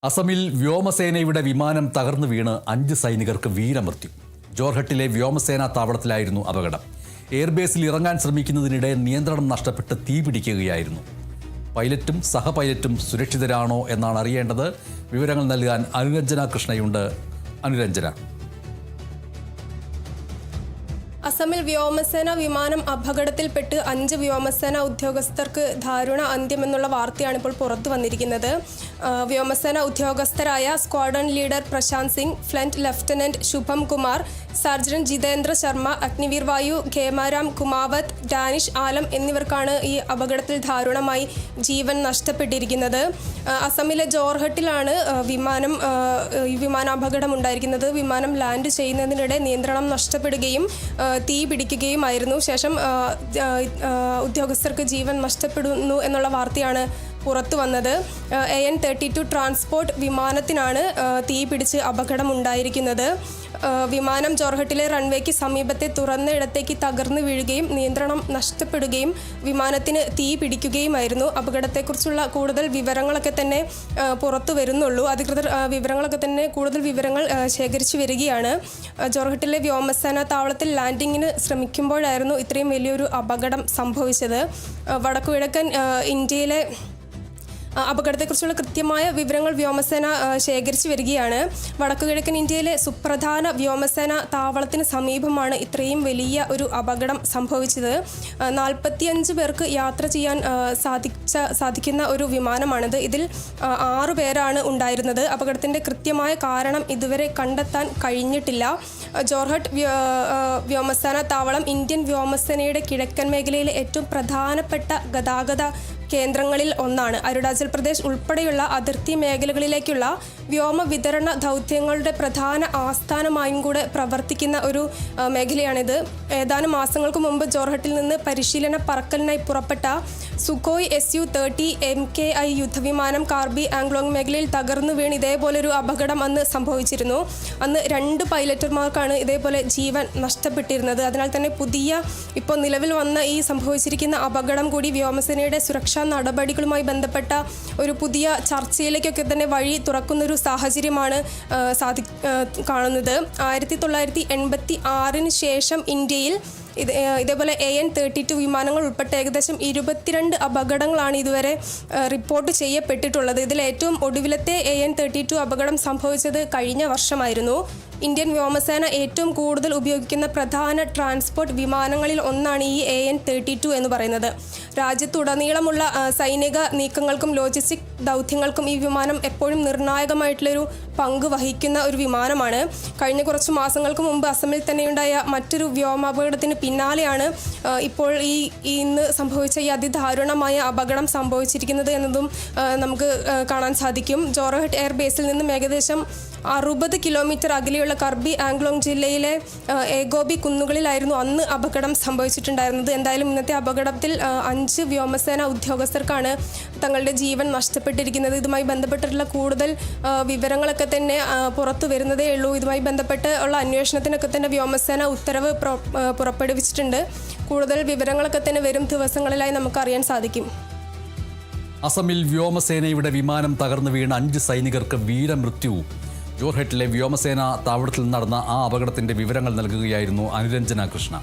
അസമിൽ വ്യോമസേനയുടെ വിമാനം തകർന്നു വീണ് 5 സൈനികർക്ക് വീരമൃത്യു. ജോർഹട്ടിലെ വ്യോമസേനാ താവളത്തിലായിരുന്നു അപകടം. എയർബേസിൽ ഇറങ്ങാൻ ശ്രമിക്കുന്നതിനിടെ നിയന്ത്രണം നഷ്ടപ്പെട്ട് തീപിടിക്കുകയായിരുന്നു. പൈലറ്റും സഹപൈലറ്റും സുരക്ഷിതരാണോ എന്നാണ് അറിയേണ്ടത്. വിവരങ്ങൾ നൽകാൻ അനുരഞ്ജന കൃഷ്ണയുണ്ട്. അനുരഞ്ജന, അസമിൽ വ്യോമസേന വിമാനം അപകടത്തിൽപ്പെട്ട് 5 വ്യോമസേന ഉദ്യോഗസ്ഥർക്ക് ദാരുണ അന്ത്യമെന്നുള്ള വാർത്തയാണ് ഇപ്പോൾ പുറത്തു വന്നിരിക്കുന്നത്. വ്യോമസേന ഉദ്യോഗസ്ഥരായ squadron leader Prashant Singh, flight lieutenant Shubham Kumar, surgeon Jitendra Sharma, Agniveer Vayu Khemaram Kumawat, Danish ആലം എന്നിവർക്കാണ് ഈ അപകടത്തിൽ ദാരുണമായി ജീവൻ നഷ്ടപ്പെട്ടിരിക്കുന്നത്. അസമിലെ ജോർഹട്ടിലാണ് വിമാനാപകടം ഉണ്ടായിരിക്കുന്നത്. വിമാനം ലാൻഡ് ചെയ്യുന്നതിനിടെ നിയന്ത്രണം നഷ്ടപ്പെടുകയും തീ പിടിക്കുകയുമായിരുന്നു. ശേഷം ഉദ്യോഗസ്ഥർക്ക് ജീവൻ നഷ്ടപ്പെടുന്നു എന്നുള്ള വാർത്തയാണ് പുറത്തു വന്നത്. AN-32 ട്രാൻസ്പോർട്ട് വിമാനത്തിനാണ് തീ പിടിച്ച് അപകടമുണ്ടായിരിക്കുന്നത്. വിമാനം ജോർഹട്ടിലെ റൺവേക്ക് സമീപത്തെ തുറന്ന ഇടത്തേക്ക് തകർന്നു വീഴുകയും നിയന്ത്രണം നഷ്ടപ്പെടുകയും വിമാനത്തിന് തീ പിടിക്കുകയുമായിരുന്നു. അപകടത്തെക്കുറിച്ചുള്ള കൂടുതൽ വിവരങ്ങളൊക്കെ തന്നെ പുറത്തു വരുന്നുള്ളൂ. അധികൃതർ കൂടുതൽ വിവരങ്ങൾ ശേഖരിച്ചു വരികയാണ്. ജോർഹട്ടിലെ വ്യോമസേന താവളത്തിൽ ലാൻഡിങ്ങിന് ശ്രമിക്കുമ്പോഴായിരുന്നു ഇത്രയും വലിയൊരു അപകടം സംഭവിച്ചത്. വടക്കുകിഴക്കൻ ഇന്ത്യയിലെ അപകടത്തെക്കുറിച്ചുള്ള കൃത്യമായ വിവരങ്ങൾ വ്യോമസേന ശേഖരിച്ചു വരികയാണ്. വടക്കുകിഴക്കൻ ഇന്ത്യയിലെ സുപ്രധാന വ്യോമസേന താവളത്തിന് സമീപമാണ് ഇത്രയും വലിയ ഒരു അപകടം സംഭവിച്ചത്. 45 പേർക്ക് യാത്ര ചെയ്യാൻ സാധിക്കുന്ന ഒരു വിമാനമാണിത്. ഇതിൽ 6 പേരാണ് ഉണ്ടായിരുന്നത്. അപകടത്തിൻ്റെ കൃത്യമായ കാരണം ഇതുവരെ കണ്ടെത്താൻ കഴിഞ്ഞിട്ടില്ല. ജോർഹട്ട് വ്യോമസേന താവളം ഇന്ത്യൻ വ്യോമസേനയുടെ കിഴക്കൻ മേഖലയിലെ ഏറ്റവും പ്രധാനപ്പെട്ട ഗതാഗത കേന്ദ്രങ്ങളിൽ ഒന്നാണ്. അരുണാചൽ പ്രദേശ് ഉൾപ്പെടെയുള്ള അതിർത്തി മേഖലകളിലേക്കുള്ള വ്യോമ വിതരണ ദൗത്യങ്ങളുടെ പ്രധാന ആസ്ഥാനമായും കൂടെ പ്രവർത്തിക്കുന്ന ഒരു മേഖലയാണിത്. ഏതാനും മാസങ്ങൾക്ക് മുമ്പ് ജോർഹട്ടിൽ നിന്ന് പരിശീലന പറക്കലിനായി പുറപ്പെട്ട Sukhoi Su-30 MKI യുദ്ധവിമാനം Karbi Anglong മേഖലയിൽ തകർന്നു വീണ് ഇതേപോലൊരു അപകടം അന്ന് സംഭവിച്ചിരുന്നു. അന്ന് 2 പൈലറ്റുമാർക്കാണ് ഇതേപോലെ ജീവൻ നഷ്ടപ്പെട്ടിരുന്നത്. അതിനാൽ തന്നെ ഇപ്പോൾ നിലവിൽ വന്ന ഈ സംഭവിച്ചിരിക്കുന്ന അപകടം കൂടി വ്യോമസേനയുടെ സുരക്ഷാ നടപടികളുമായി ബന്ധപ്പെട്ട ഒരു പുതിയ ചർച്ചയിലേക്കൊക്കെ തന്നെ വഴി തുറക്കുന്നൊരു സാഹചര്യമാണ് കാണുന്നത്. 1986 ശേഷം ഇന്ത്യയിൽ ഇതേപോലെ AN-32 വിമാനങ്ങൾ ഉൾപ്പെട്ട ഏകദേശം 22 അപകടങ്ങളാണ് ഇതുവരെ റിപ്പോർട്ട് ചെയ്യപ്പെട്ടിട്ടുള്ളത്. ഇതിൽ ഏറ്റവും ഒടുവിലത്തെ AN-32 അപകടം സംഭവിച്ചത് കഴിഞ്ഞ വർഷമായിരുന്നു. ഇന്ത്യൻ വ്യോമസേന ഏറ്റവും കൂടുതൽ ഉപയോഗിക്കുന്ന പ്രധാന ട്രാൻസ്പോർട്ട് വിമാനങ്ങളിൽ ഒന്നാണ് ഈ AN-32 എന്ന് പറയുന്നത്. രാജ്യത്തുടനീളമുള്ള സൈനിക നീക്കങ്ങൾക്കും ലോജിസ്റ്റിക് ദൗത്യങ്ങൾക്കും ഈ വിമാനം എപ്പോഴും നിർണായകമായിട്ടുള്ളൊരു പങ്ക് വഹിക്കുന്ന ഒരു വിമാനമാണ്. കഴിഞ്ഞ കുറച്ച് മാസങ്ങൾക്ക് മുമ്പ് അസമിൽ തന്നെയുണ്ടായ മറ്റൊരു വ്യോമാപകടത്തിന് പിന്നാലെയാണ് ഇപ്പോൾ ഇന്ന് സംഭവിച്ച ഈ അതിദാരുണമായ അപകടം സംഭവിച്ചിരിക്കുന്നത് എന്നതും നമുക്ക് കാണാൻ സാധിക്കും. ജോർഹട്ട് എയർബേസിൽ നിന്നും ഏകദേശം 60 കിലോമീറ്റർ അകലെയുള്ള കർബി ആംഗ്ലോങ് ജില്ലയിലെ ഏഗോബി കുന്നുകളിലായിരുന്നു അന്ന് അപകടം സംഭവിച്ചിട്ടുണ്ടായിരുന്നത്. എന്തായാലും ഇന്നത്തെ അപകടത്തിൽ 5 വ്യോമസേന ഉദ്യോഗസ്ഥർക്കാണ് തങ്ങളുടെ ജീവൻ നഷ്ടപ്പെട്ടിരിക്കുന്നത്. ഇതുമായി ബന്ധപ്പെട്ടിട്ടുള്ള കൂടുതൽ വിവരങ്ങളൊക്കെ തന്നെ പുറത്തു വരുന്നതേ ഉള്ളൂ. ഇതുമായി ബന്ധപ്പെട്ട് ഉള്ള അന്വേഷണത്തിനൊക്കെ തന്നെ വ്യോമസേന ഉത്തരവ് പുറപ്പെടുവിച്ചിട്ടുണ്ട്. കൂടുതൽ വിവരങ്ങളൊക്കെ തന്നെ വരും ദിവസങ്ങളിലായി നമുക്ക് അറിയാൻ സാധിക്കും. അസമിൽ വ്യോമസേനയുടെ വിമാനം തകർന്നു വീണ 5 സൈനികർക്ക് വീരമൃത്യു. ജോർഹട്ടിലെ വ്യോമസേന താവളത്തിൽ നടന്ന ആ അപകടത്തിന്റെ വിവരങ്ങൾ നൽകുകയായിരുന്നു അനുരഞ്ജന കൃഷ്ണ.